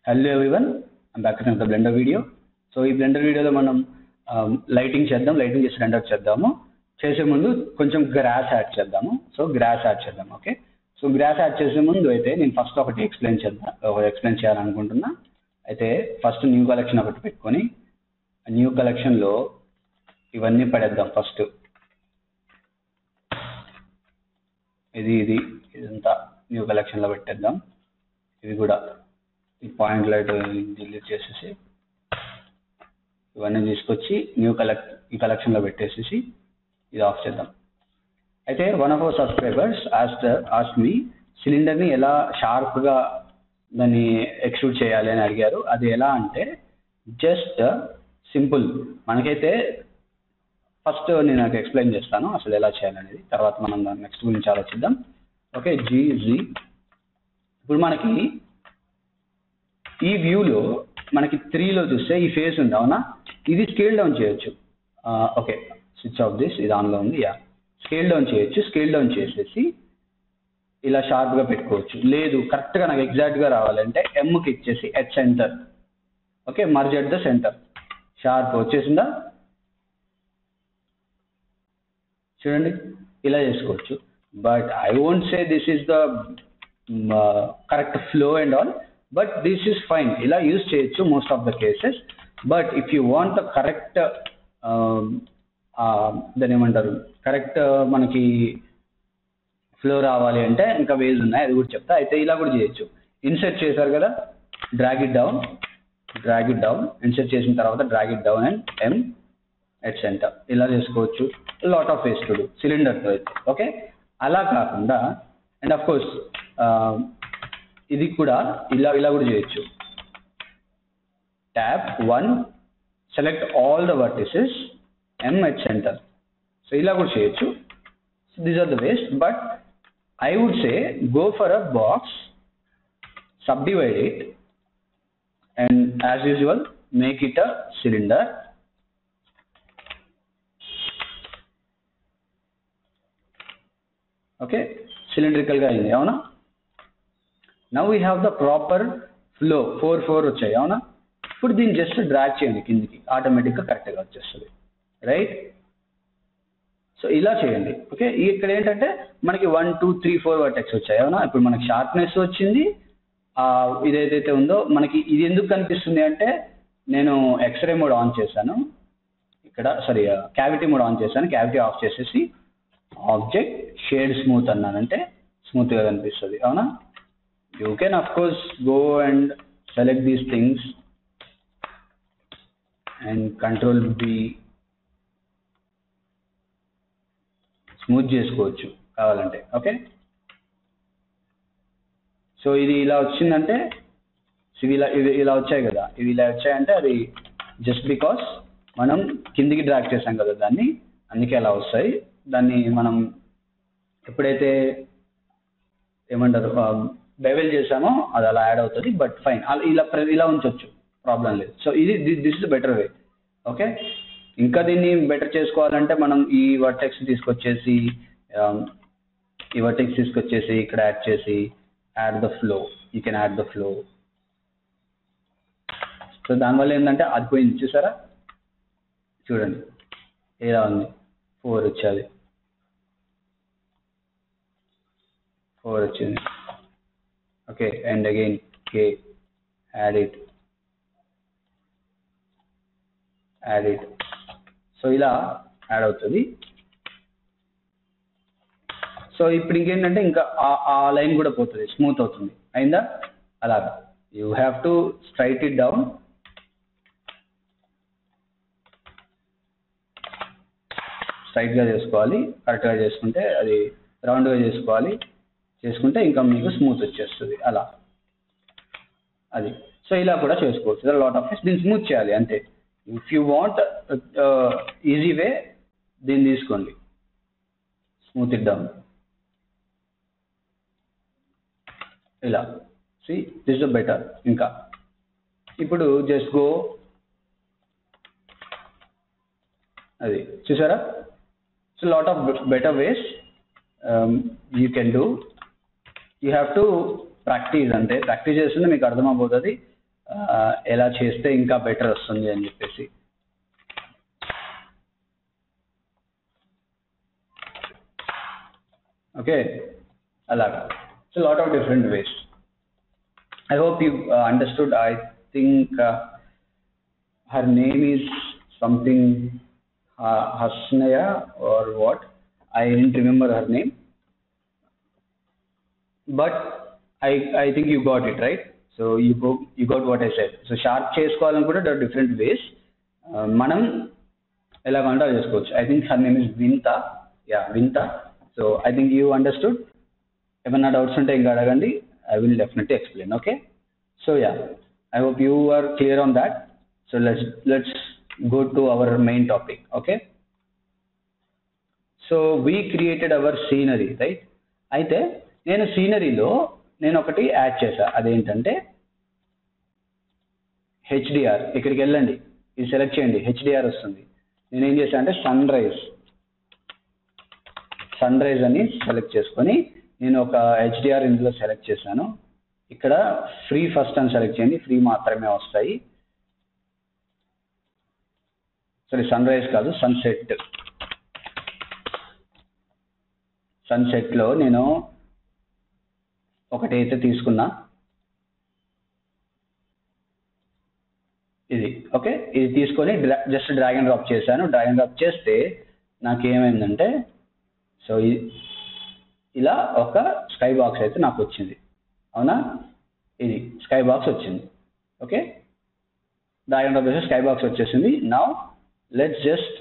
Hello everyone, I'm back with another Blender video. So ఈ Blender వీడియోలో మనం lighting చేసి రెండర్ చేద్దాము. చేసే ముందు కొంచెం గ్రాస్ యాడ్ చేద్దాము. సో గ్రాస్ యాడ్ చేద్దాం. ఓకే, సో గ్రాస్ యాడ్ చేసే ముందు అయితే నేను ఫస్ట్ ఒకటి ఎక్స్ప్లెయిన్ చేయాలనుకుంటున్నా. అయితే ఫస్ట్ న్యూ కలెక్షన్ ఒకటి పెట్టుకొని న్యూ కలెక్షన్లో ఇవన్నీ పడేద్దాం. ఫస్ట్ ఇదంతా న్యూ కలెక్షన్లో పెట్టేద్దాం. ఇది కూడా ఈ పాయింట్ లైట్ డిలీట్ చేసేసి ఇవన్నీ తీసుకొచ్చి ఈ కలెక్షన్లో పెట్టేసేసి ఇది ఆఫ్ చేద్దాం. అయితే one of our subscribers asked me సిలిండర్ని ఎలా షార్ప్గా దాన్ని ఎక్స్ట్రూడ్ చేయాలి అని అడిగారు. అది ఎలా అంటే జస్ట్ సింపుల్. మనకైతే ఫస్ట్ నేను నాకు ఎక్స్ప్లెయిన్ చేస్తాను అసలు ఎలా చేయాలనేది, తర్వాత మనం దాని నెక్స్ట్ గురించి ఆలోచిద్దాం. ఓకే, జీ ఇప్పుడు మనకి ఈ వ్యూలో మనకి 3లో చూస్తే ఈ ఫేస్ ఉంది అవునా, ఇది స్కేల్ డౌన్ చేయొచ్చు. ఓకే, స్విచ్ ఆఫ్ దిస్, ఇది ఆన్లో ఉంది. స్కేల్ డౌన్ చేయొచ్చు. స్కేల్ డౌన్ చేసేసి ఇలా షార్ప్గా పెట్టుకోవచ్చు. లేదు కరెక్ట్గా నాకు ఎగ్జాక్ట్గా రావాలంటే ఎంకి ఇచ్చేసి at centre. Okay, merge at the centre. Sharp వచ్చేసిందా చూడండి, ఇలా చేసుకోవచ్చు. But I won't say this is the correct flow and all, but this is fine. ఇలా యూజ్ చేయొచ్చు most of the cases. But if you want the correct దాని ఏమంటారు correct మనకి flow రావాలి అంటే ఇంకా వేస్ ఉన్నాయి, అది కూడా చెప్తా. అయితే ఇలా కూడా చేయొచ్చు. ఇన్సర్ట్ చేశారు కదా, డ్రాగ్ ఇట్ డౌన్. ఇన్సర్ట్ చేసిన తర్వాత drag it down and em at centre. ఇలా చేసుకోవచ్చు. Lot of ways to do సిలిండర్తో అయితే. ఓకే, అలా కాకుండా అండ్ ఆఫ్ కోర్స్ ఇది కూడా ఇలా కూడా చేయొచ్చు. Tap 1, select all the vertices, M at center. So ఇలా కూడా చేయొచ్చు. So these are the ways. But I would say go for a box, subdivide it, and as usual make it a cylinder. Okay, cylindrical గా అయింది అవునా. Now we have the proper flow. 4 వచ్చాయి అవునా. ఇప్పుడు దీన్ని జస్ట్ డ్రాగ్ చేయండి కిందికి, ఆటోమేటిక్గా కరెక్ట్గా వచ్చేస్తుంది. రైట్, సో ఇలా చేయండి. ఓకే, ఇక్కడ ఏంటంటే మనకి 1, 2, 3, 4 వర్టెక్స్ వచ్చాయి అవునా. ఇప్పుడు మనకి షార్ప్నెస్ వచ్చింది. ఇదేదైతే ఉందో మనకి ఇది ఎందుకు కనిపిస్తుంది అంటే నేను ఎక్స్రే మోడ్ ఆన్ చేశాను ఇక్కడ, సారీ క్యావిటీ మోడ్ ఆన్ చేశాను. క్యావిటీ ఆఫ్ చేసేసి ఆబ్జెక్ట్ షేడ్ స్మూత్ అన్నానంటే స్మూత్గా కనిపిస్తుంది అవునా. You can of course go and select these things and Control B smooth చేసుకోవచ్చు కావాలంటే. ఓకే, సో ఇది ఇలా వచ్చిందంటే ఇవి ఇలా వచ్చాయి కదా, ఇవి ఇలా వచ్చాయంటే అది జస్ట్ బికాస్ మనం కిందికి డ్రాగ్ చేసాం కదా దాన్ని, అందుకే అలా వస్తాయి. దాన్ని మనం ఎప్పుడైతే ఏమంటారు బెవెల్ చేసామో అది అలా యాడ్ అవుతుంది. బట్ ఫైన్, ఇలా ఉంచవచ్చు, ప్రాబ్లం లేదు. So this is better way. Okay, ఇంకా దీన్ని బెటర్ చేసుకోవాలంటే మనం ఈ వర్టెక్స్ తీసుకొచ్చేసి ఇక్కడ యాడ్ చేసి add the flow. You can add the flow. So దానివల్ల ఏంటంటే అది పోయింది చూసారా, చూడండి ఎలా ఉంది. 4 వచ్చేది, 4 వచ్చింది. Okay, and again add it. So ఇలా యాడ్ అవుతుంది. సో ఇప్పుడు ఇంకేంటంటే ఇంకా ఆ లైన్ కూడా పోతుంది, స్మూత్ అవుతుంది. అయిందా అలాగా. You have to straight it down. స్ట్రైట్గా చేసుకోవాలి. కరెక్ట్గా చేసుకుంటే అది రౌండ్గా చేసుకుంటే ఇంకా మీకు స్మూత్ వచ్చేస్తుంది అలా. అది సో ఇలా కూడా చేసుకోవచ్చు. లాట్ ఆఫ్ వేస్. దీన్ని స్మూత్ చేయాలి అంతే. If you want easy way దీన్ని తీసుకోండి, స్మూత్ ఇట్ డౌన్ ఇలా. See this is better. ఇంకా ఇప్పుడు జస్ట్ గో, అది చూసారా. So lot of better ways you can do. You have to practice. అంటే ప్రాక్టీస్ చేస్తుంటే మీకు అర్థమైపోతుంది. ఎలా చేస్తే ఇంకా బెటర్ వస్తుంది అని చెప్పేసి. ఓకే, అలాగా. So lot of different ways. I hope you understood. I think her name is something Hasnaya or what. I didn't remember her name, but I think you got it right. So you got what I said. So sharp చేసుకోవాలనుకుంటే there are different ways. మనం ఎలా కావాలంటే అలా చేసుకోవచ్చు. I think her name is Vinta. Yeah, Vinta. So I think you understood. ఏమైనా doubts ఉంటే ఇంకా అడగండి. I will definitely explain. Okay. So yeah, I hope you are clear on that. So let's go to our main topic. Okay. So we created our scenery, right? అయితే నేను సీనరీలో నేను ఒకటి add చేశా. అదేంటంటే హెచ్డిఆర్. ఇక్కడికి వెళ్ళండి, ఇది సెలెక్ట్ చేయండి, హెచ్డిఆర్ వస్తుంది. నేను ఏం చేశాను అంటే సన్ రైజ్ అని సెలెక్ట్ చేసుకొని నేను ఒక హెచ్డిఆర్ ఇందులో సెలెక్ట్ చేశాను. ఇక్కడ ఫ్రీ ఫస్ట్ అని సెలెక్ట్ చేయండి, ఫ్రీ మాత్రమే వస్తాయి. సారీ, సన్ రైజ్ కాదు, సన్సెట్. సన్సెట్లో నేను ఒకటైతే తీసుకున్నా, ఇది. ఓకే, ఇది తీసుకొని జస్ట్ డ్రాగ్ అండ్ డ్రాప్ చేశాను. డ్రాగ్ అండ్ డ్రాప్ చేస్తే నాకేమైందంటే, సో ఇలా ఒక స్కై బాక్స్ అయితే నాకు వచ్చింది. అవునా, ఇది స్కై బాక్స్ వచ్చింది. ఓకే, డ్రాగ్ అండ్ డ్రాప్ చేస్తే స్కై బాక్స్ వచ్చేసింది. Now let's just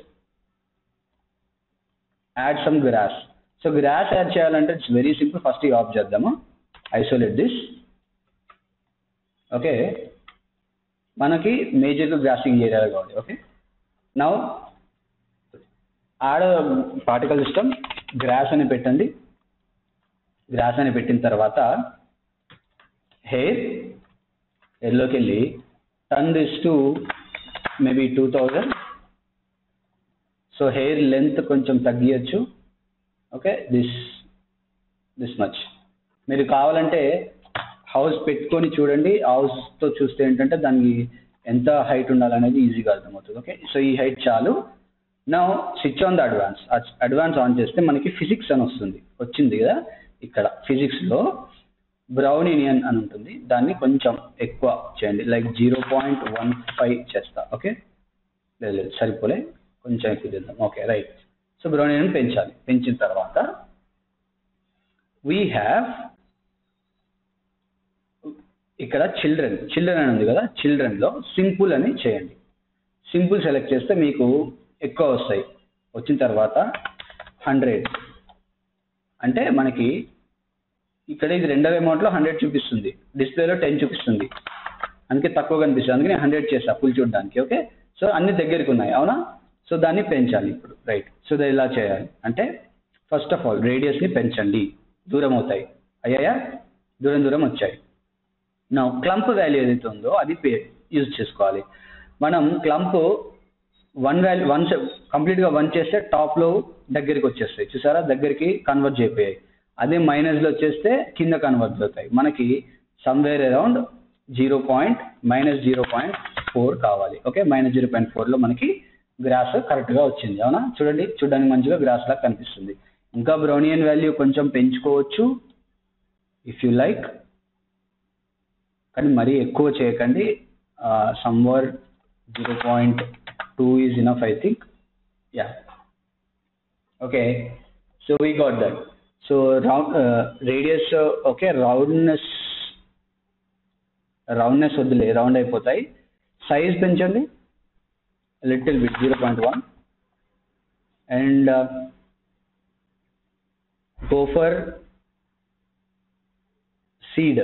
add some grass. So grass add చేయాలంటే ఇట్స్ వెరీ సింపుల్. ఫస్ట్ ఈ ఆఫ్ చేద్దాము, ఐసోలేట్ దిస్. ఓకే, మనకి మేజర్గా గ్రాసింగ్ ఏరియా కావాలి. Okay, now add particle system, grass అని పెట్టండి. గ్రాస్ అని పెట్టిన తర్వాత హెయిర్లోకి వెళ్ళి turn this to maybe 2000. So hair length కొంచెం తగ్గియచ్చు. Okay, this much. మీరు కావాలంటే హౌస్ పెట్టుకొని చూడండి. హౌస్తో చూస్తే ఏంటంటే దానికి ఎంత హైట్ ఉండాలనేది ఈజీగా అర్థమవుతుంది. ఓకే, సో ఈ హైట్ చాలు. Now switch on the advance on చేస్తే మనకి ఫిజిక్స్ అని వచ్చింది కదా. ఇక్కడ ఫిజిక్స్లో బ్రౌనియన్ అని ఉంటుంది, దాన్ని కొంచెం ఎక్కువ చేయండి, లైక్ 0.15 చేస్తా. ఓకే, లేదు సరిపోలే, కొంచెం ఎక్కువ చేద్దాం. Okay, right. సో బ్రౌనియన్ పెంచాలి. పెంచిన తర్వాత వీ హ్యావ్ ఇక్కడ చిల్డ్రన్ అని ఉంది కదా. చిల్డ్రన్లో సింపుల్ అని చేయండి. సింపుల్ సెలెక్ట్ చేస్తే మీకు ఎక్కువ వస్తాయి. వచ్చిన తర్వాత 100 అంటే మనకి ఇక్కడ ఇది రెండవ అమౌంట్లో 100 చూపిస్తుంది, డిస్ప్లేలో 10 చూపిస్తుంది, అందుకే తక్కువ కనిపిస్తుంది. అందుకే నేను 100 చేస్తా ఫుల్ చూడడానికి. ఓకే, సో అన్ని దగ్గరికి ఉన్నాయి. అవునా, సో దాన్ని పెంచాలి ఇప్పుడు. రైట్, సో ఇలా చేయాలి అంటే ఫస్ట్ ఆఫ్ ఆల్ రేడియస్ని పెంచండి, దూరం అవుతాయి. అయ్యాయా, దూరం వచ్చాయి. నా క్లంప్ వాల్యూ ఏదైతే ఉందో అది యూజ్ చేసుకోవాలి. మనం క్లంప్ 1 కంప్లీట్గా 1 చేస్తే టాప్లో దగ్గరికి వచ్చేస్తాయి, చూసారా, దగ్గరికి కన్వర్ట్ అయిపోయాయి. అదే మైనస్లో వచ్చేస్తే కింద కన్వర్ట్ అవుతాయి. మనకి సమ్వేర్ అరౌండ్ -0.4 కావాలి. ఓకే, -0.4లో మనకి గ్రాస్ కరెక్ట్గా వచ్చింది. అవునా, చూడడానికి మంచిగా గ్రాస్ లాగా కనిపిస్తుంది. ఇంకా బ్రౌనియన్ వాల్యూ కొంచెం పెంచుకోవచ్చు ఇఫ్ యూ లైక్, కానీ మరీ ఎక్కువ చేయకండి. Somewhere 0.2 is enough I think. Yeah, okay, so we got that. So radius okay, roundness వద్దులే, రౌండ్ అయిపోతాయి. సైజ్ పెంచండి little bit 0.1 and go for seed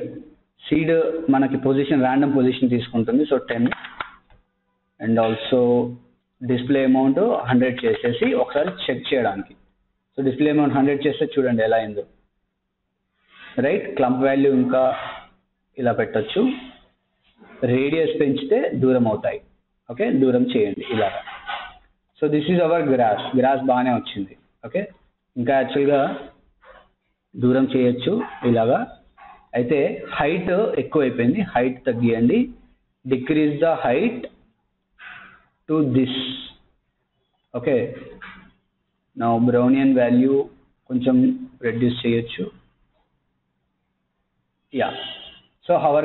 మనకి ర్యాండమ్ పొజిషన్ తీసుకుంటుంది. So 10 and also display amount 100 చేసేసి ఒకసారి చెక్ చేయడానికి. So display amount 100 చేస్తే చూడండి ఎలా అయిందో. రైట్, క్లంప్ వాల్యూ ఇంకా ఇలా పెట్టచ్చు. రేడియస్ పెంచితే దూరం అవుతాయి. ఓకే, దూరం చేయండి ఇలాగా. So this is our grass బాగానే వచ్చింది. ఓకే, ఇంకా యాక్చువల్గా దూరం చేయొచ్చు ఇలాగా. అయితే హైట్ ఎక్కువైపోయింది, height తగ్గియండి. decrease the height to this. Okay, now Brownian value కొంచెం reduce చేయొచ్చు. Yeah, so our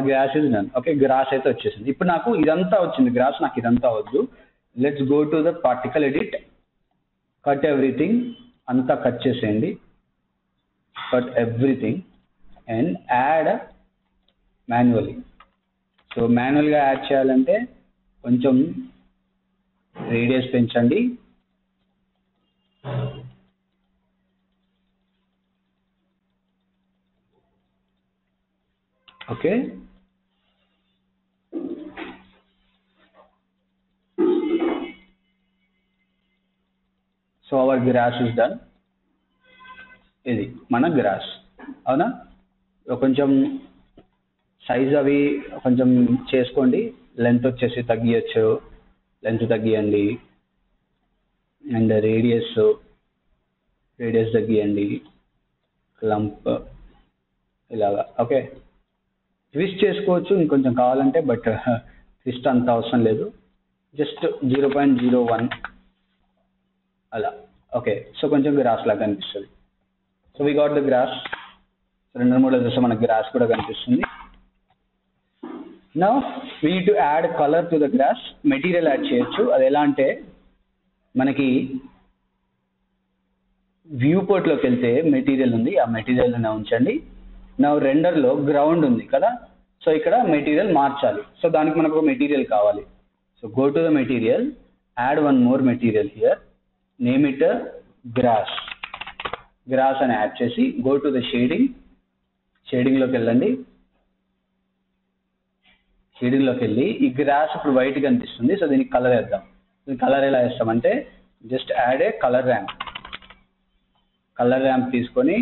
grass is done. Okay, grass అయితే వచ్చేసింది. ఇప్పుడు నాకు ఇదంతా వచ్చింది గ్రాస్, నాకు ఇదంతా వద్దు. Let's go to the particle edit, cut everything, అంతా కట్ చేసేయండి, cut everything and add manually. So మాన్యువల్గా యాడ్ చేయాలంటే కొంచెం రేడియస్ పెంచండి, okay. So our grass is done. ఇది మన గ్రాస్, అవునా? కొంచెం సైజ్ అవి కొంచెం చేసుకోండి, లెంత్ వచ్చేసి తగ్గియచ్చు, లెంత్ తగ్గియండి, అండ్ రేడియస్ తగ్గియండి, క్లంప్ ఇలాగా. ఓకే, ట్విస్ట్ చేసుకోవచ్చు ఇంకొంచెం కావాలంటే, బట్ ట్విస్ట్ అంత అవసరం లేదు, జస్ట్ 0.01 అలా. ఓకే, సో కొంచెం గ్రాస్ లాగా కనిపిస్తుంది. So we got the grass. 2-3 చూస్తే మనకు గ్రాస్ కూడా కనిపిస్తుంది. Now we need to add colour to the grass. Material add చేయొచ్చు. అది ఎలా అంటే, మనకి వ్యూ పోర్ట్లోకి వెళ్తే మెటీరియల్ ఉంది, ఆ మెటీరియల్ ఉంచండి. నా రెండర్లో గ్రౌండ్ ఉంది కదా, సో ఇక్కడ మెటీరియల్ మార్చాలి. సో దానికి మనకు ఒక మెటీరియల్ కావాలి. So go to the material, add one more material here, name it grass. Grass అని యాడ్ చేసి గో టు ద షేడింగ్లోకి వెళ్ళండి. షేడింగ్లోకి వెళ్ళి ఈ గ్రాస్ ఇప్పుడు వైట్ కనిపిస్తుంది, సో దీనికి కలర్ వేద్దాం. కలర్ ఎలా వేస్తామంటే, జస్ట్ యాడ్ ఏ కలర్ ర్యాంప్ తీసుకొని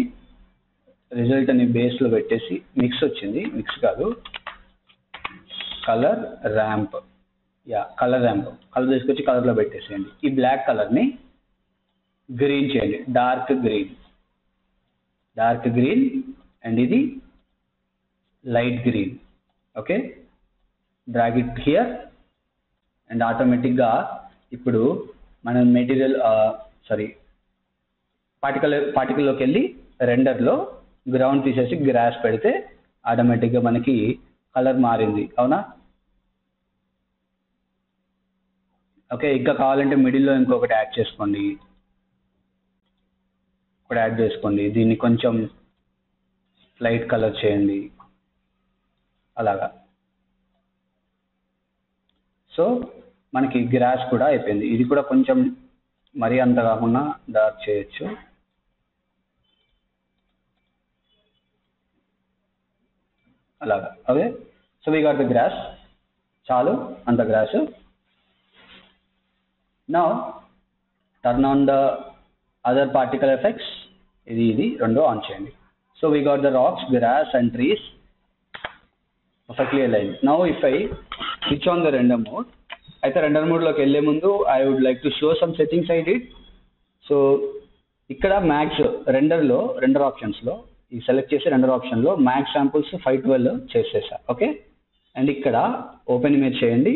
రిజల్ట్ అని బేస్లో పెట్టేసి, మిక్స్ వచ్చింది, మిక్స్ కాదు, కలర్ ర్యాంప్. కలర్ తీసుకొచ్చి కలర్లో పెట్టేసేయండి. ఈ బ్లాక్ కలర్ని గ్రీన్ చేయండి, డార్క్ గ్రీన్, అండ్ ఇది light green. Okay, drag it here and ఆటోమేటిక్గా ఇప్పుడు మనం మెటీరియల్ పార్టికల్లోకి వెళ్ళి రెండర్లో గ్రౌండ్ తీసేసి గ్రాస్ పెడితే ఆటోమేటిక్గా మనకి కలర్ మారింది, అవునా? ఓకే, ఇంకా కావాలంటే మిడిల్లో ఇంకొకటి యాడ్ చేసుకోండి, దీన్ని కొంచెం లైట్ కలర్ చేయండి, అలాగా. సో మనకి గ్రాస్ కూడా అయిపోయింది. ఇది కూడా కొంచెం మరీ అంత కాకుండా డార్క్ చేయొచ్చు. అలాగా. Okay, so we got the grass. చాలు అంత grass. Now turn on the other particle effects. ఇది రెండు ఆన్ చేయండి. So we got the rocks, grass and trees perfectly aligned. Now if I switch on the render mode, అయితే render మోడ్లోకి వెళ్ళే ముందు I would like to show some settings I did. So ఇక్కడ max render ఆప్షన్స్లో ఈ select చేసి render ఆప్షన్లో max samples 512 చేసేసా. ఓకే, అండ్ ఇక్కడ ఓపెన్ ఇమేజ్ చేయండి,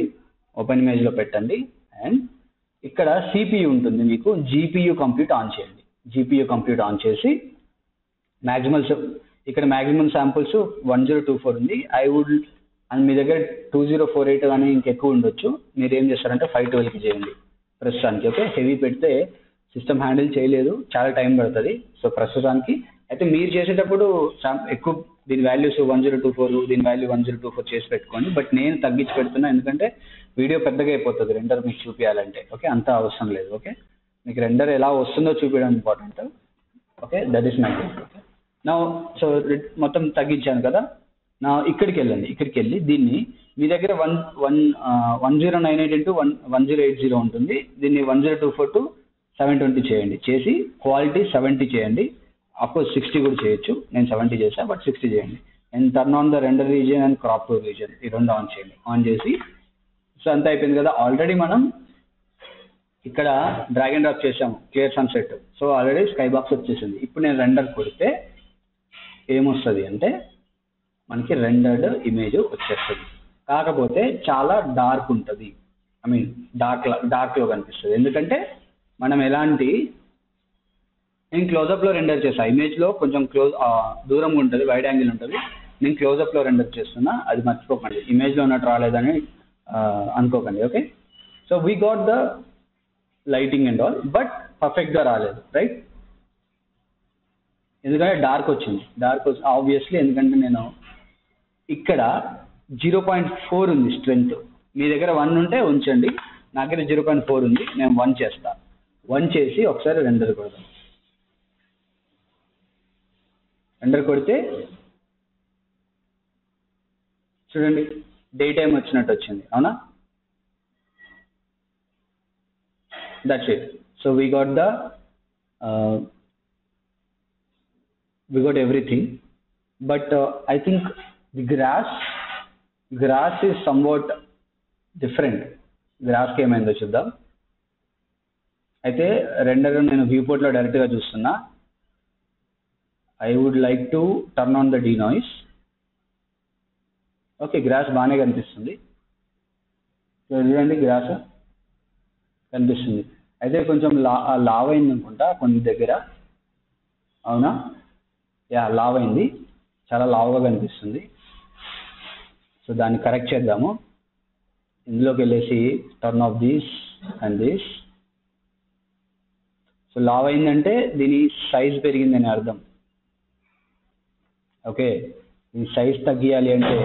ఓపెన్ ఇమేజ్లో పెట్టండి. అండ్ ఇక్కడ సిపియు ఉంటుంది మీకు, జీపీయూ కంప్యూట్ ఆన్ చేయండి. జీపీయూ కంప్యూట్ ఆన్ చేసి ఇక్కడ మ్యాక్సిమం శాంపుల్స్ 1024 ఉంది. అండ్ మీ దగ్గర 2048 కానీ ఇంకెక్కువ ఉండొచ్చు. మీరు ఏం చేస్తారంటే 512కి చేయండి ప్రస్తుతానికి. ఓకే, హెవీ పెడితే సిస్టమ్ హ్యాండిల్ చేయలేదు, చాలా టైం పడుతుంది. సో ప్రస్తుతానికి అయితే మీరు చేసేటప్పుడు ఎక్కువ దీని వాల్యూస్ 1024, దీని వాల్యూ 1024 చేసి పెట్టుకోండి. బట్ నేను తగ్గించి పెడుతున్నా, ఎందుకంటే వీడియో పెద్దగా అయిపోతుంది రెండర్ మీకు చూపించాలంటే. ఓకే, అంత అవసరం లేదు. ఓకే, మీకు రెండర్ ఎలా వస్తుందో చూపించడం important. Okay, that is my thing. Okay, నా సో మొత్తం తగ్గించాను కదా. నా ఇక్కడికి వెళ్ళి దీన్ని మీ దగ్గర 1098 into 1080 ఉంటుంది. దీన్ని 1024 to 720 చేయండి. చేసి క్వాలిటీ 70 చేయండి. అప్పుడు 60 కూడా చేయొచ్చు, నేను 70 చేసా, బట్ 60 చేయండి. And turn on the render region and crop to region, ఈ రెండు ఆన్ చేయండి. ఆన్ చేసి సో అంతా అయిపోయింది కదా. ఆల్రెడీ మనం ఇక్కడ డ్రాగ్ అండ్ డ్రాప్ చేసాము, clear sunset. So already sky box వచ్చేసింది. ఇప్పుడు నేను రెండర్ కొడితే ఏమొస్తుంది అంటే మనకి రెండర్డ్ ఇమేజ్ వచ్చేస్తుంది కాకపోతే చాలా డార్క్ ఉంటుంది. ఐ మీన్ డార్క్లో కనిపిస్తుంది. ఎందుకంటే మనం ఎలాంటి నేను క్లోజప్లో రెండర్ చేస్తా. ఇమేజ్లో కొంచెం దూరంగా ఉంటుంది, వైడ్ యాంగిల్ ఉంటుంది. నేను క్లోజప్లో రెండర్ చేస్తున్నా, అది మర్చిపోకండి. ఇమేజ్లో ఉన్నట్టు రాలేదని అనుకోకండి. Okay, so we got the lighting and all, but పర్ఫెక్ట్గా రాలేదు, రైట్? ఎందుకంటే డార్క్ వచ్చింది. ఆబ్వియస్లీ, ఎందుకంటే నేను ఇక్కడ 0.4 ఉంది స్ట్రెంగ్త్. మీ దగ్గర 1 ఉంటే ఉంచండి, నా దగ్గర 0.4 ఉంది. నేను 1 చేస్తా. 1 చేసి ఒకసారి రెండర్ కొడదాం. రెండర్ కొడితే చూడండి, డే టైం వచ్చినట్టు వచ్చింది, అవునా? That's it. So we got everything, but I think the grass is somewhat different. Grass కి ఏమైందో చూద్దాం. అయితే రెండర్ నేను వ్యూ పోర్ట్ లో డైరెక్ట్ గా చూస్తున్నా. I would like to turn on the denoise. Okay, grass బాగానే కనిపిస్తుంది. చూడండి, గ్రాస్ కనిపిస్తుంది. అయితే కొంచెం లావ్ అయింది అనుకుంటా కొన్ని దగ్గర, అవునా? యా, లావ్ అయింది, చాలా లావుగా కనిపిస్తుంది. సో దాన్ని కరెక్ట్ చేద్దాము. ఇందులోకి వెళ్ళేసి turn off this and this. So లావ్ అయిందంటే దీని సైజ్ పెరిగిందని అర్థం. ఓకే, ఈ సైజ్ తగ్గియాలి అంటే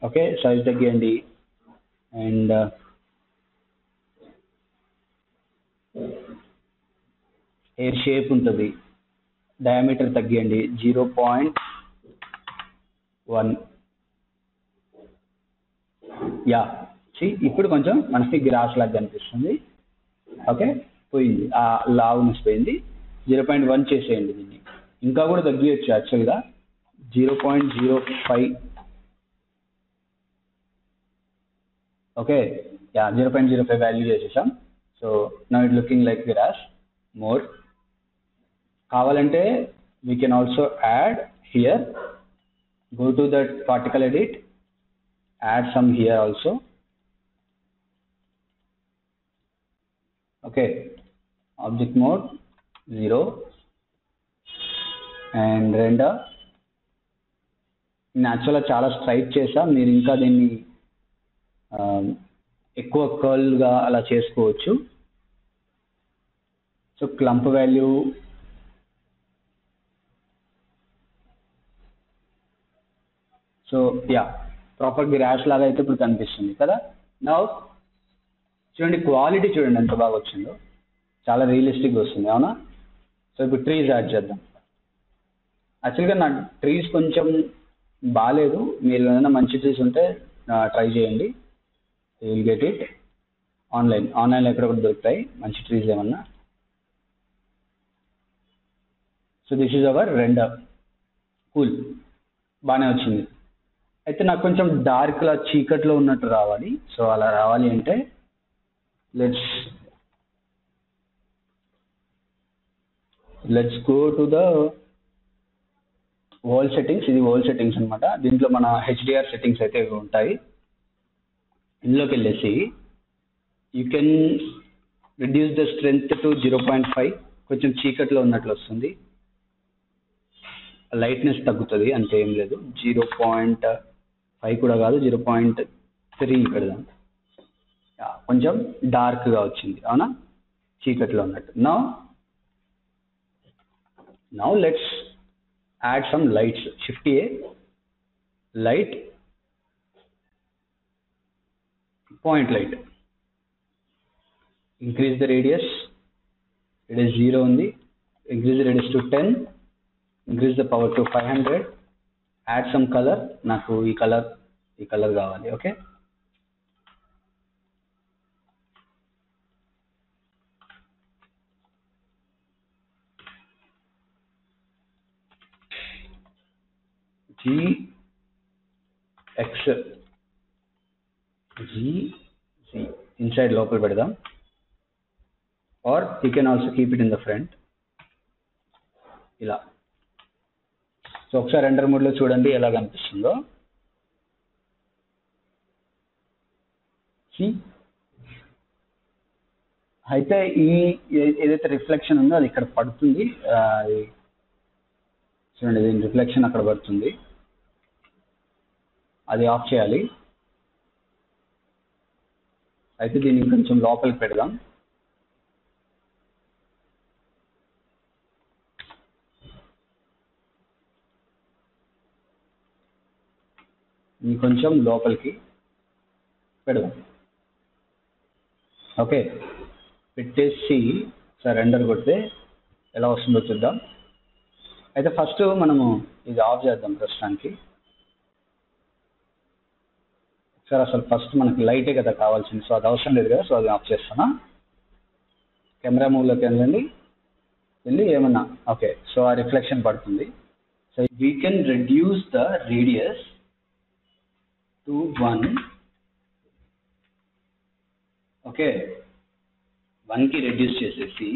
ఓకే, సైజ్ తగ్గియండి. అండ్ ఎయిర్ షేప్ ఉంటుంది, డయామీటర్ తగ్గియండి 0.1. యా, ఇప్పుడు కొంచెం మనకి గ్రాస్ లాగా కనిపిస్తుంది. ఓకే, పోయింది, ఆ లావునెస్ పోయింది. 0.1 చేసేయండి. దీన్ని ఇంకా కూడా తగ్గియచ్చు యాక్చువల్గా, 0.05. ఓకే, యా, 0.05 వాల్యూ చేసేసాం. So now it looking like grass more. కావాలంటే we can also add here, go to that particle edit, add some here also. Okay, object mode 0 and render. Naturally చాలా స్ట్రైట్ చేసా, మీరు ఇంకా దీన్ని ఎక్కువ curl గా అలా చేసుకోవచ్చు. So clump value so yeah, proper grass లాగా అయితే ఇప్పుడు కనిపిస్తుంది కదా. నౌ చూడండి, క్వాలిటీ చూడండి ఎంత బాగా వచ్చిందో, చాలా రియలిస్టిక్గా వస్తుంది, అవునా? సో ఇప్పుడు ట్రీస్ యాడ్ చేద్దాం. యాక్చువల్గా నా ట్రీస్ కొంచెం బాగాలేదు, మీరు ఏదైనా మంచి ట్రీస్ ఉంటే ట్రై చేయండి. యూ విల్ గెట్ ఇట్ ఆన్లైన్లో ఎక్కడొకటి దొరుకుతాయి మంచి ట్రీస్ ఏమన్నా. So this is hour render. Cool, బాగానే వచ్చింది. అయితే నాకు కొంచెం డార్క్లా చీకట్లో ఉన్నట్టు రావాలి. సో అలా రావాలి అంటే let's go to the world settings. ఇది వరల్డ్ సెట్టింగ్స్ అనమాట. దీంట్లో మన హెచ్డిఆర్ సెట్టింగ్స్ అయితే ఇవి ఉంటాయి. ఇందులోకి వెళ్ళేసి you can reduce the strength to 0.5. కొంచెం చీకట్లో ఉన్నట్లు వస్తుంది. లైట్నెస్ తగ్గుతుంది, అంతే, ఏం లేదు. 0.5 కూడా కాదు, 0.3 పెడదాం. కొంచెం డార్క్గా వచ్చింది, అవునా? చీకట్లో ఉన్నట్టు. Now let's add some lights. Shift A, light, point light. Increase the radius, it is 0 ఉంది. Increase the radius to 10, increase the power to 500. Add some colour, నాకు ఈ కలర్ కావాలి. ఓకే, GX inside లోపల పెడదాం, or you can also keep it in the front. ఇలా. So ఒకసారి render మోడ్లో చూడండి ఎలా కనిపిస్తుందో. అయితే ఈ ఏదైతే రిఫ్లెక్షన్ ఉందో అది ఇక్కడ పడుతుంది. చూడండి దీని రిఫ్లెక్షన్ అక్కడ పడుతుంది, అది ఆఫ్ చేయాలి. అయితే దీన్ని కొంచెం లోపలికి పెడదాం. కొంచెం లోపలికి పెడదాం. ఓకే, పెట్టేసి సార్ రెండర్ కొడితే ఎలా వస్తుందో చూద్దాం. అయితే ఫస్ట్ మనము ఇది ఆఫ్ చేద్దాం ప్రస్తుతానికి. సార్ అసలు ఫస్ట్ మనకి లైటే కదా కావాల్సింది, సో అది అవసరం లేదు కదా, సో అది ఆఫ్ చేస్తానా. కెమెరా మూవ్లోకి వెళ్ళండి, వెళ్ళి ఏమన్నా ఓకే, సో ఆ రిఫ్లెక్షన్ పడుతుంది. So we can reduce the radius to 1. Okay, 1 కి రెడ్యూస్ చేసేసి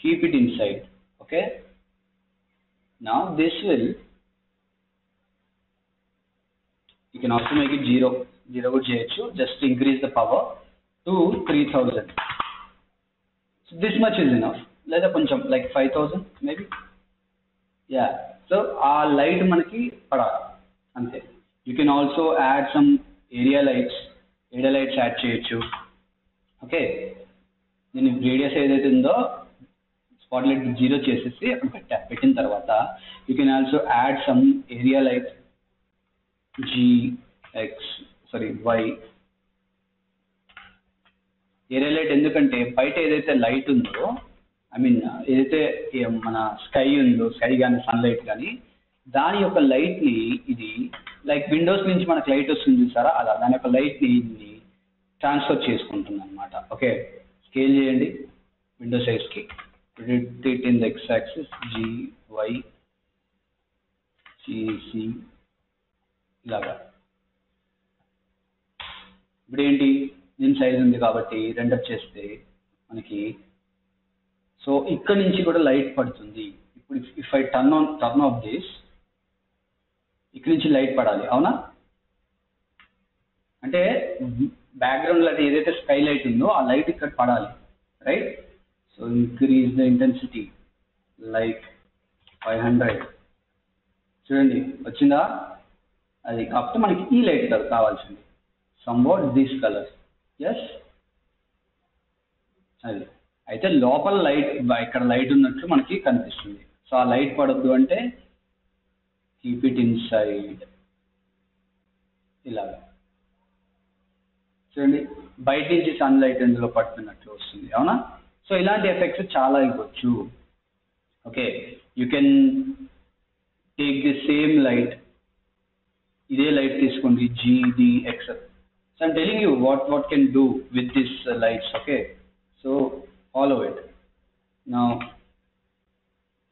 keep it inside. Okay, now this will, you can also make it 0 కూడా చేయొచ్చు. just increase the power to 3000. so this much is enough, లేదా కొంచెం like 5000 maybe. yeah, so ఆ light మనకి పడాలి అంతే. You can also add some area lights add చేయొచ్చు. Okay, దీని రేడియస్ ఏదైతే ఉందో స్పాట్ లైట్ 0 చేసేసి అక్కడ పెట్టిన తర్వాత you can also add some area light why. Area light ఎందుకంటే బయట ఏదైతే లైట్ ఉందో, ఐ మీన్ ఏదైతే మన స్కై ఉందో, స్కై కానీ సన్లైట్ కానీ, దాని యొక్క లైట్ ని ఇది లైక్ విండోస్ నుంచి మనకు లైట్ వస్తుంది చూసారా, అలా దాని యొక్క లైట్ ని ట్రాన్స్ఫర్ చేసుకుంటుంది అనమాట. ఓకే, స్కేల్ చేయండి విండో సైజ్ కి, rotate in the X axis GY GC ఇలాగా. ఇప్పుడు ఏంటి, దీని సైజ్ ఉంది కాబట్టి రెండర్ చేస్తే మనకి సో ఇక్కడ నుంచి కూడా లైట్ పడుతుంది. ఇప్పుడు if I turn off this, ఇక్కడ నుంచి లైట్ పడాలి, అవునా? అంటే బ్యాక్గ్రౌండ్ లైట్ ఏదైతే స్కై లైట్ ఉందో ఆ లైట్ ఇక్కడ పడాలి, right? So increase the intensity like 500. చూడండి వచ్చిందా? అది కాకపోతే మనకి ఈ లైట్ కావాల్సింది, సమ్వాట్ దిస్ కలర్. ఎస్, అది అయితే లోపల లైట్, ఇక్కడ లైట్ ఉన్నట్లు మనకి కనిపిస్తుంది. సో ఆ లైట్ పడద్దు అంటే కీప్ ఇట్ ఇన్సైడ్ ఇలాగా. చూడండి బయట నుంచి సన్ లైట్ ఇందులో పడుతున్నట్లు వస్తుంది, అవునా? సో ఇలాంటి ఎఫెక్ట్స్ చాలా ఇవ్వచ్చు. Okay, you can take the same light, ఇదే లైట్ తీసుకోండి GDX. So I'm telling you what can do with this lights. Okay, so follow it. నా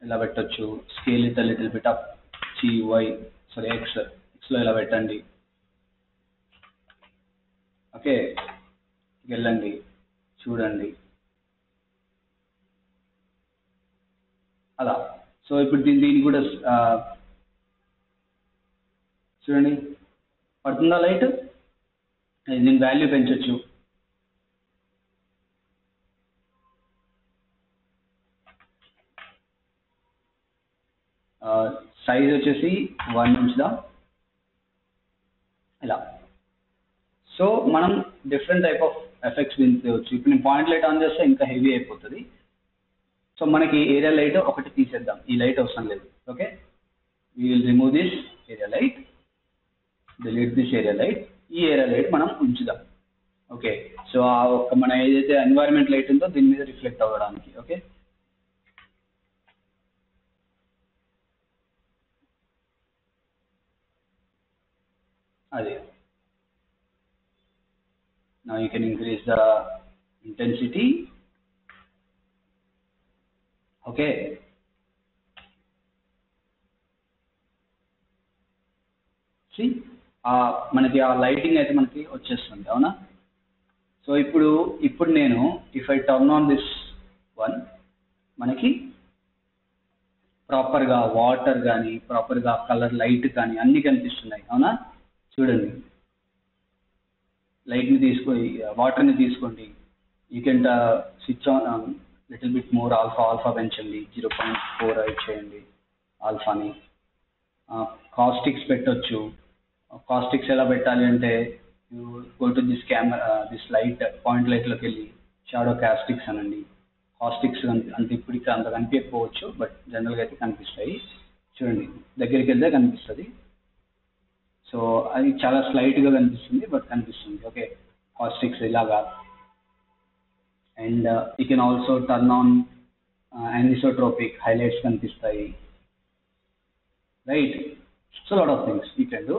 ఇలా పెట్టచ్చు, scale it a little bit up, X లో ఇలా పెట్టండి. ఓకే, వెళ్ళండి చూడండి అలా. సో ఇప్పుడు దీన్ని కూడా చూడండి పడుతుందా లైట్. దీని వాల్యూ పెంచవచ్చు. సైజ్ వచ్చేసి 1 ఉంచుదాం ఇలా. సో మనం డిఫరెంట్ టైప్ ఆఫ్ ఎఫెక్ట్స్ దించవచ్చు. ఇప్పుడు నేను పాయింట్ లైట్ ఆన్ చేస్తే ఇంకా హెవీ అయిపోతుంది. సో మనకి ఏరియా లైట్ ఒకటి తీసేద్దాం, ఈ లైట్ అవసరం లేదు. Okay, we will remove this area light, delete this area light, ఈ ఏరియా లైట్ మనం ఉంచుదాం. ఓకే, సో ఆ ఒక్క మన ఏదైతే ఎన్వైరన్మెంట్ లైట్ ఉందో దీని మీద రిఫ్లెక్ట్ అవ్వడానికి. ఓకే, అది. Now you can increase the intensity. Okay, see మనకి ఆ లైటింగ్ అయితే మనకి వచ్చేస్తుంది, అవునా? సో ఇప్పుడు నేను if I turn on this one, మనకి ప్రాపర్గా వాటర్ కానీ ప్రాపర్గా కలర్ లైట్ కానీ అన్నీ కనిపిస్తున్నాయి. అవునా? చూడండి, లైట్ని తీసుకోండి, వాటర్ని తీసుకోండి. You can switch on little bit more alpha పెంచండి, 0.4 చేయండి ఆల్ఫాని. కాస్టిక్స్ పెట్టొచ్చు. కాస్టిక్స్ ఎలా పెట్టాలి అంటే you go to this camera, this light, point లైట్లోకి వెళ్ళి షాడో కాస్టిక్స్ అనండి. కాస్టిక్స్ అంత ఇప్పటికి అంత కనిపించకపోవచ్చు, బట్ జనరల్గా అయితే కనిపిస్తాయి. చూడండి, దగ్గరికి వెళ్తే కనిపిస్తుంది. సో అది చాలా స్లైట్గా కనిపిస్తుంది, బట్ కనిపిస్తుంది. ఓకే, కాస్టిక్స్ ఇలాగా. And you can also turn on anisotropic, highlights కనిపిస్తాయి. Right, so lot of things you can do.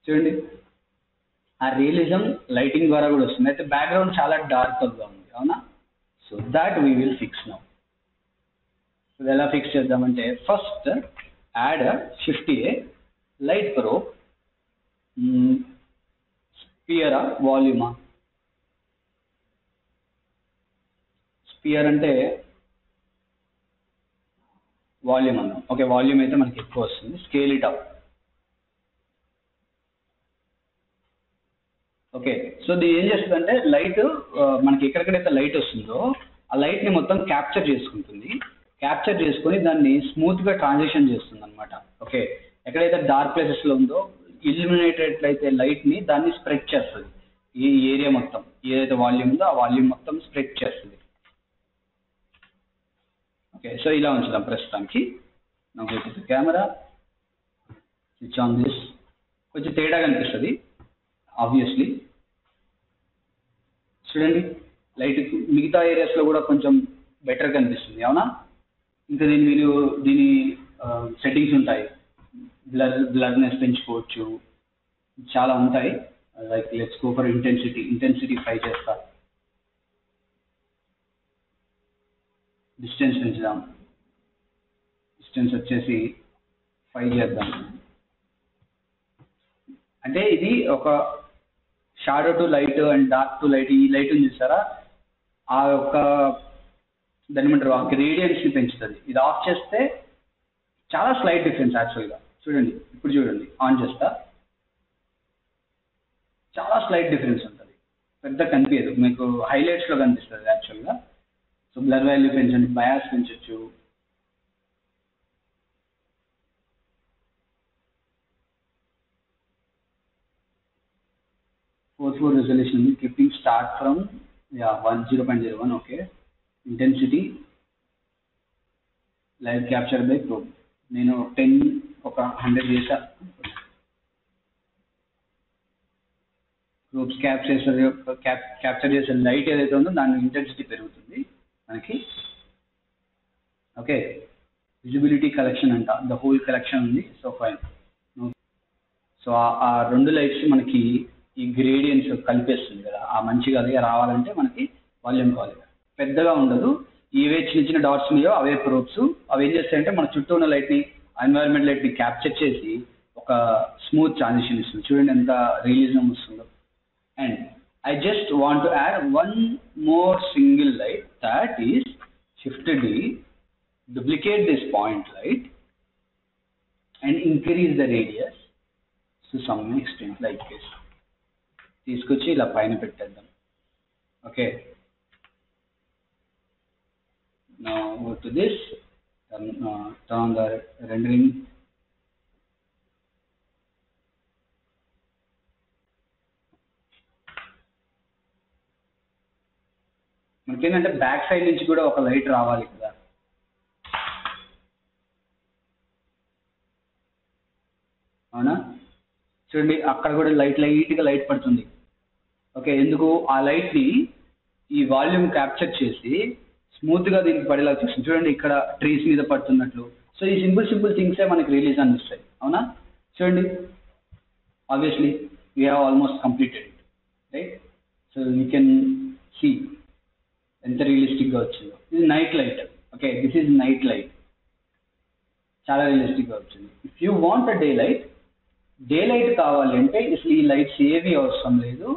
చూడండి, ఆ రియలిజం లైటింగ్ ద్వారా కూడా వస్తుంది. అయితే బ్యాక్గ్రౌండ్ చాలా డార్క్గా ఉంది. అవునా? So that we will fix now. So ఎలా ఫిక్స్ చేద్దామంటే, ఫస్ట్ యాడ్ షిఫ్ట్ ఏ లైట్ ప్రోబ్, స్పియరా వాల్యూమా? స్పియర్ అంటే వాల్యూమ్ అన్నాం. ఓకే, వాల్యూమ్ అయితే మనకి ఎక్కువ వస్తుంది. Scale it up. Okay, so ఇది ఏం చేస్తుందంటే లైట్ మనకి ఎక్కడెక్కడైతే లైట్ వస్తుందో ఆ లైట్ని మొత్తం క్యాప్చర్ చేసుకుంటుంది. క్యాప్చర్ చేసుకొని దాన్ని స్మూత్గా ట్రాన్సిషన్ చేస్తుంది అనమాట. ఓకే, ఎక్కడైతే డార్క్ ప్లేసెస్లో ఉందో ఇల్యూమినేటెడ్ అయితే లైట్ని దాన్ని స్ప్రెడ్ చేస్తుంది. ఈ ఏరియా మొత్తం ఏదైతే వాల్యూమ్ ఉందో ఆ వాల్యూమ్ మొత్తం స్ప్రెడ్ చేస్తుంది. ఓకే, సో ఇలా ఉంచుదాం ప్రస్తుతానికి. నా కెమెరా, స్విచ్ ఆన్ దిస్. కొంచెం తేడా కనిపిస్తుంది ఆబ్వియస్లీ. చూడండి, లైట్ మిగతా ఏరియాస్లో కూడా కొంచెం బెటర్ కనిపిస్తుంది. అవునా? ఇంకా దీని సెట్టింగ్స్ ఉంటాయి. బ్లర్నెస్ పెంచుకోవచ్చు, చాలా ఉంటాయి. Like let's go for intensity 5 చేస్తా. డిస్టెన్స్ పెంచుదాం. డిస్టెన్స్ వచ్చేసి 5 చేద్దాం. అంటే ఇది ఒక shadow to light and dark to light, ఈ లైట్ ఉంది చూసారా, ఆ యొక్క దాని ఏమంటారు, ఆ రేడియన్స్ని పెంచుతుంది. ఇది ఆఫ్ చేస్తే చాలా స్లైట్ డిఫరెన్స్ యాక్చువల్గా. చూడండి, ఇప్పుడు చూడండి, ఆన్ చేస్తా, చాలా స్లైట్ డిఫరెన్స్ ఉంటుంది. పెద్ద కనిపించదు, మీకు హైలైట్స్లో కనిపిస్తుంది యాక్చువల్గా. సో బ్లర్ వాల్యూ పెంచండి, బయాస్ పెంచవచ్చు. Four resolution, keeping start from 0.01. Okay, intensity live capture by probe. నేను 10 ఒక 100 చేసా. గ్రూప్స్ క్యాప్చర్ చేసే లైట్ ఏదైతే ఉందో దాని ఇంటెన్సిటీ పెరుగుతుంది మనకి. ఓకే, విజిబిలిటీ కలెక్షన్ అంట, ద హోల్ కలెక్షన్ ఉంది. So fine. సో ఆ రెండు లైట్స్ మనకి ఈ గ్రేడియన్స్ కలిపేస్తుంది కదా, ఆ మంచిగా అదే రావాలంటే మనకి వాల్యూమ్ కావాలి. పెద్దగా ఉండదు, ఏవే చిన్న చిన్న డాట్స్ ఉన్నాయో అవే ప్రోబ్స్. అవి ఏం చేస్తాయంటే మన చుట్టూ ఉన్న లైట్ని, ఎన్వైరన్మెంట్ లైట్ని క్యాప్చర్ చేసి ఒక స్మూత్ ట్రాన్సిషన్ ఇస్తుంది. చూడండి ఎంత రియలిజం వస్తుందో. And I just want to add one more single light, that is shift D, duplicate this point light and increase the radius to some extent like this. తీసుకొచ్చి ఇలా పైన పెట్టేద్దాం. Okay, now go to this, turn on the rendering. మనకేంటంటే back side నుంచి కూడా ఒక light రావాలి కదా. అవునా? చూడండి, అక్కడ కూడా లైట్గా లైట్ పడుతుంది. ఓకే, ఎందుకు? ఆ లైట్ని ఈ వాల్యూమ్ క్యాప్చర్ చేసి స్మూత్గా దీనికి పడేలా చూస్తుంది. చూడండి, ఇక్కడ ట్రీస్ మీద పడుతున్నట్లు. సో ఈ సింపుల్ థింగ్సే మనకి రిలీజ్ అనిపిస్తాయి. అవునా? చూడండి, obviously we have almost completed it, right? So you can see ఎంత రియలిస్టిక్గా వచ్చిందో. ఇది night light. Okay, this is night light, చాలా రియలిస్టిక్గా వచ్చింది. If you want a day light కావాలి అంటే అసలు ఈ లైట్స్ ఏవి అవసరం లేదు.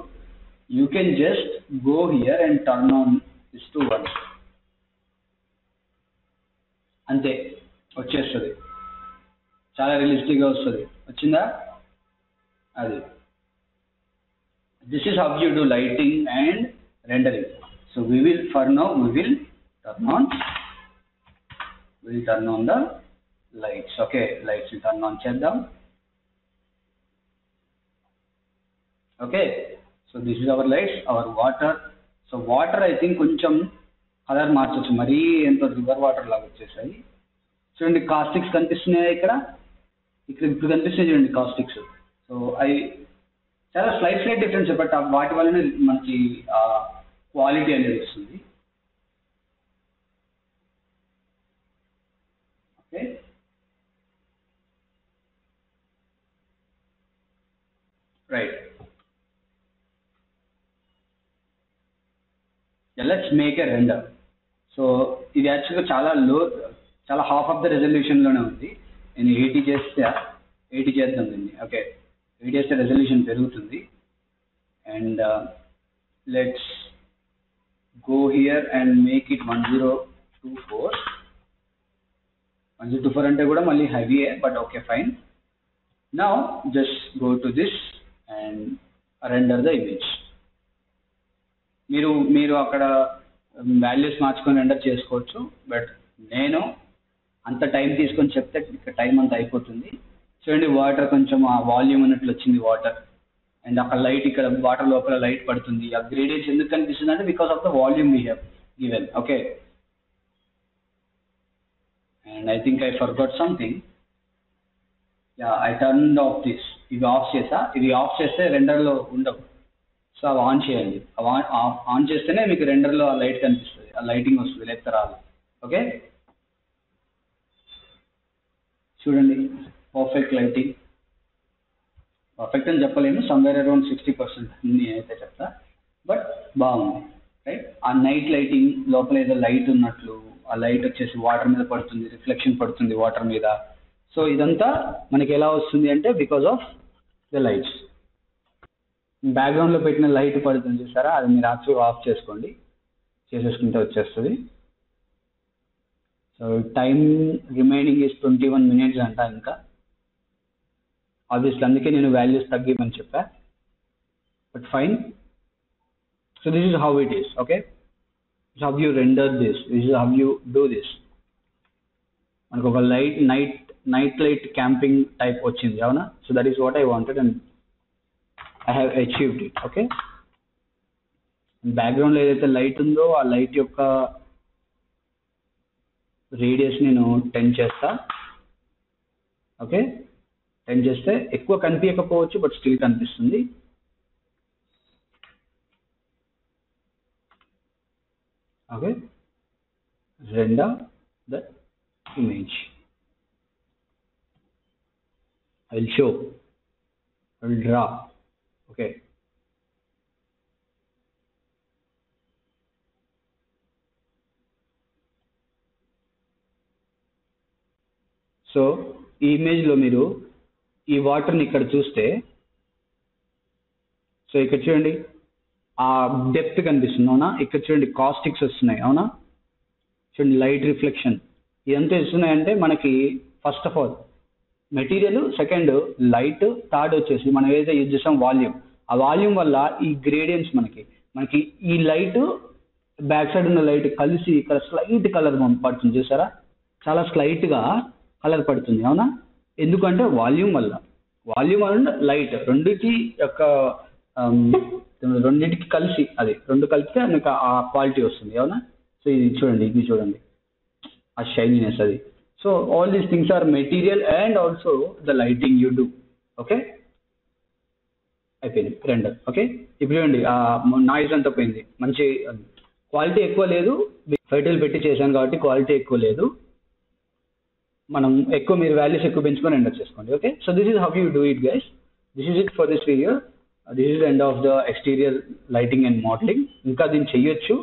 You can just go here and turn on this to 1, అంతే. వచ్చేస్తుంది, చాలా రియలిస్టిక్గా వస్తుంది. వచ్చిందా? అది this is how you do lighting and rendering. So we will turn on the lights. Okay, lights will turn on చేద్దాం. Okay, so this is our lights, our water. So water I think కొంచెం colour మార్చొచ్చు, మరీ ఎంతో river water లాగా వచ్చేసాయి. చూడండి కాస్టిక్స్ కనిపిస్తున్నాయి ఇక్కడ ఇప్పుడు కనిపిస్తున్నాయి చూడండి కాస్టిక్స్. సో అవి చాలా స్లైట్ డిఫరెన్స్, బట్ వాటి వల్లనే మనకి క్వాలిటీ అనేది వస్తుంది. Okay, right. Let's make a render. So ఇది యాక్చువల్గా చాలా హాఫ్ ఆఫ్ ద రెజల్యూషన్లోనే ఉంది. నేను 80 చేద్దాం దీన్ని. ఓకే, 80 చేస్తే రెజల్యూషన్ పెరుగుతుంది. And let's go here and make it 1024. 1024 అంటే కూడా మళ్ళీ హెవీయే, but okay fine. Now just go to this and render the image. మీరు అక్కడ వాల్యూస్ మార్చుకొని రెండర్ చేసుకోవచ్చు, బట్ నేను అంత టైం తీసుకొని చెప్తే టైం అంతా అయిపోతుంది. చూడండి వాటర్ కొంచెం ఆ వాల్యూమ్ ఉన్నట్లు వచ్చింది వాటర్, అండ్ అక్కడ లైట్, ఇక్కడ వాటర్ లోపల లైట్ పడుతుంది. ఆ గ్రేడియన్స్ ఎందుకు కనిపిస్తుంది అంటే because of the volume we have given. Okay, and I think I forgot something. I turned of this. ఇవి ఆఫ్ చేస్తే రెండర్లో ఉండవు. సో అవి ఆన్ చేయండి. ఆన్ చేస్తేనే మీకు రెండర్లో ఆ లైట్ కనిపిస్తుంది, ఆ లైటింగ్ వస్తుంది, లేకపోతే రాదు. ఓకే, చూడండి పర్ఫెక్ట్ లైటింగ్. పర్ఫెక్ట్ అని చెప్పలేము, సమ్వేర్ అరౌండ్ 60% నేనైతే చెప్తా, బట్ బాగుంది. రైట్, ఆ నైట్ లైటింగ్ లోపల ఏదో లైట్ ఉన్నట్లు, ఆ లైట్ వచ్చేసి వాటర్ మీద పడుతుంది, రిఫ్లెక్షన్ పడుతుంది వాటర్ మీద. సో ఇదంతా మనకి ఎలా వస్తుంది అంటే బికాస్ ఆఫ్ ద లైట్స్. బ్యాక్గ్రౌండ్లో పెట్టిన లైట్ పడుతుంది చూసారా, అది మీరు యాక్చువల్గా ఆఫ్ చేసేసుకుంటే వచ్చేస్తుంది. So time remaining is 21 minutes అంట. ఇంకా ఆబ్వియస్లీ అందుకే నేను వాల్యూస్ తగ్గిమని చెప్పా, but fine. So this is how it is. Okay, how you render this is how you do this. మనకు ఒక నైట్ లైట్ క్యాంపింగ్ టైప్ వచ్చింది, అవునా? So that is what I wanted and I have achieved it. Okay, బ్యాక్గ్రౌండ్లో ఏదైతే light ఉందో ఆ light యొక్క radius నేను 10 చేస్తా. ఓకే, 10 చేస్తే ఎక్కువ కనిపించకపోవచ్చు, బట్ స్టిల్ కనిపిస్తుంది. Okay, render the image. I will show, I will draw. Okay, so ఈ ఇమేజ్లో మీరు ఈ వాటర్ని ఇక్కడ చూస్తే, సో ఇక్కడ చూడండి ఆ డెప్త్ కనిపిస్తుంది, అవునా? ఇక్కడ చూడండి కాస్టిక్స్ వస్తున్నాయి, అవునా? చూడండి లైట్ రిఫ్లెక్షన్, ఇదంతా ఇస్తున్నాయంటే మనకి first of all material, second light, third వచ్చేసి మనం ఏదైతే యూజ్ చేసాం వాల్యూమ్. ఆ వాల్యూమ్ వల్ల ఈ గ్రేడియన్స్ మనకి ఈ లైట్ బ్యాక్ సైడ్ ఉన్న లైట్ కలిసి ఇక్కడ స్లైట్ కలర్ పడుతుంది చూసారా, చాలా స్లైట్గా కలర్ పడుతుంది, అవునా? ఎందుకంటే వాల్యూమ్ వల్ల లైట్ రెండింటికి కలిసి, అది రెండు కలిపితే మీకు ఆ క్వాలిటీ వస్తుంది, అవునా? సో ఇది చూడండి ఆ షైనీనెస్ అది. So all these things are material and also the lighting you do. Okay, అయిపోయింది రెండర్. ఓకే, ఇప్పుడు చూడండి ఆ నాయిస్ అంతా పోయింది, మంచి క్వాలిటీ ఎక్కువ లేదు, ఫైటల్ పెట్టి చేశాను కాబట్టి క్వాలిటీ ఎక్కువ లేదు. మనం మీరు వాల్యూస్ ఎక్కువ పెంచుకొని ఎండ్ చేసుకోండి. Okay, so this is how you do it guys. This is it for this video. This is end of the exterior lighting and modelling. ఇంకా దీన్ని చెయ్యొచ్చు,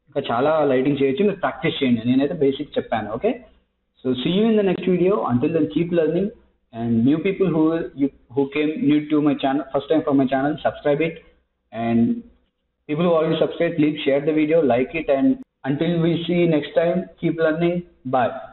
ఇంకా చాలా లైటింగ్ చేయొచ్చు, మీరు ప్రాక్టీస్ చేయండి. నేనైతే బేసిక్ చెప్పాను. Okay, so see you in the next video. Until then keep learning, and new people who came new to my channel, first time for my channel, subscribe it, and people who already subscribed, please share the video, like it, and until we see next time, keep learning. Bye.